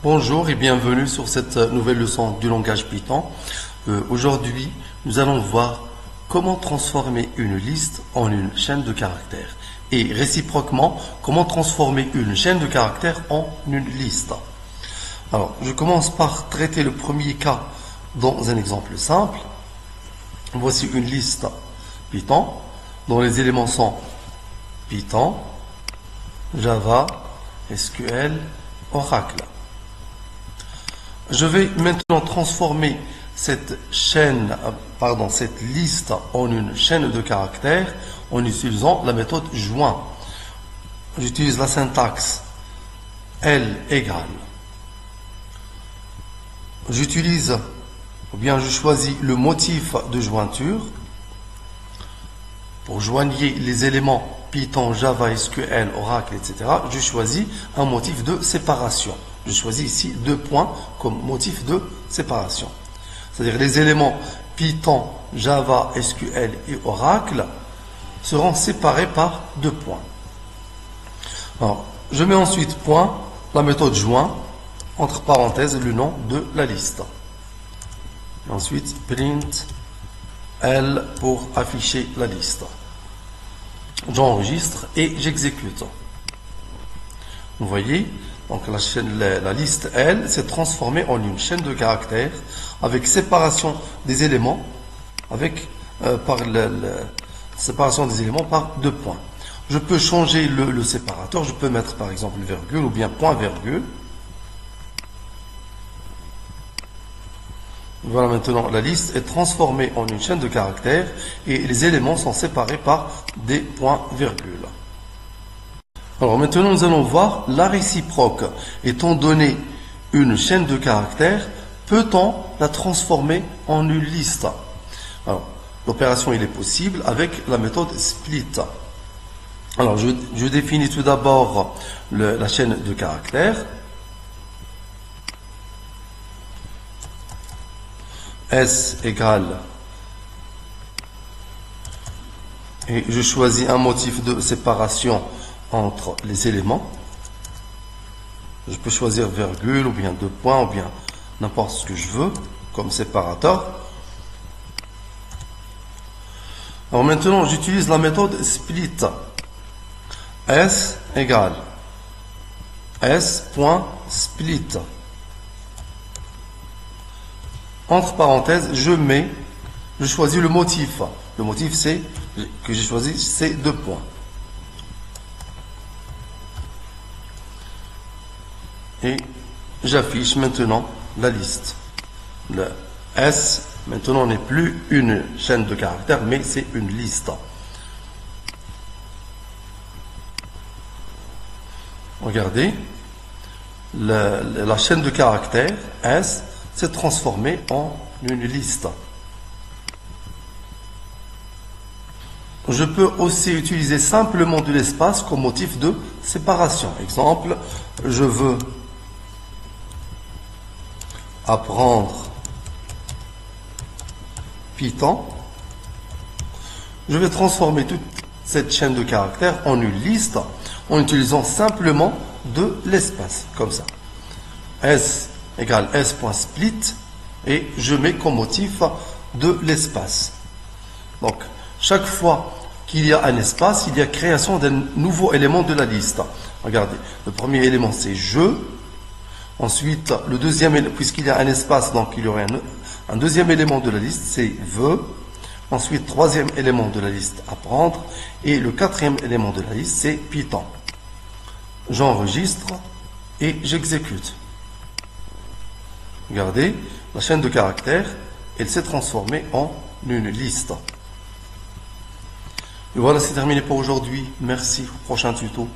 Bonjour et bienvenue sur cette nouvelle leçon du langage Python. Aujourd'hui, nous allons voir comment transformer une liste en une chaîne de caractères et réciproquement, comment transformer une chaîne de caractères en une liste. Alors, je commence par traiter le premier cas dans un exemple simple. Voici une liste Python dont les éléments sont Python, Java, SQL, Oracle. Je vais maintenant transformer cette liste en une chaîne de caractères en utilisant la méthode join. J'utilise la syntaxe L égale. Je choisis le motif de jointure. Pour joindre les éléments Python, Java, SQL, Oracle, etc., je choisis un motif de séparation. Je choisis ici 2 points comme motif de séparation. C'est-à-dire les éléments Python, Java, SQL et Oracle seront séparés par 2 points. Alors, je mets ensuite point, la méthode join, entre parenthèses le nom de la liste. Et ensuite, print L pour afficher la liste. J'enregistre et j'exécute. Vous voyez, donc la liste L s'est transformée en une chaîne de caractères avec séparation des éléments séparation des éléments par 2 points. Je peux changer le séparateur, je peux mettre par exemple virgule ou bien point virgule. Voilà, maintenant la liste est transformée en une chaîne de caractères et les éléments sont séparés par des points virgules. Alors maintenant nous allons voir la réciproque. Étant donné une chaîne de caractères, peut-on la transformer en une liste? Alors l'opération il est possible avec la méthode split. Alors je définis tout d'abord la chaîne de caractères. S égale, et je choisis un motif de séparation entre les éléments. Je peux choisir virgule ou bien 2 points ou bien n'importe ce que je veux comme séparateur. Alors maintenant j'utilise la méthode split. S égale S.split. Entre parenthèses, je choisis le motif. Le motif que j'ai choisi, c'est 2 points. Et j'affiche maintenant la liste. Le S, maintenant, n'est plus une chaîne de caractères, mais c'est une liste. Regardez, la chaîne de caractères, S, s'est transformée en une liste. Je peux aussi utiliser simplement de l'espace comme motif de séparation. Exemple, je veux apprendre Python. Je vais transformer toute cette chaîne de caractères en une liste en utilisant simplement de l'espace, comme ça. S égale S.split et je mets comme motif de l'espace. Donc, chaque fois qu'il y a un espace, il y a création d'un nouveau élément de la liste. Regardez, le premier élément c'est je. Ensuite, le deuxième, puisqu'il y a un espace, donc il y aurait un deuxième élément de la liste, c'est veut. Ensuite, troisième élément de la liste, apprendre. Et le quatrième élément de la liste, c'est Python. J'enregistre et j'exécute. Regardez, la chaîne de caractères, elle s'est transformée en une liste. Et voilà, c'est terminé pour aujourd'hui. Merci, au prochain tuto.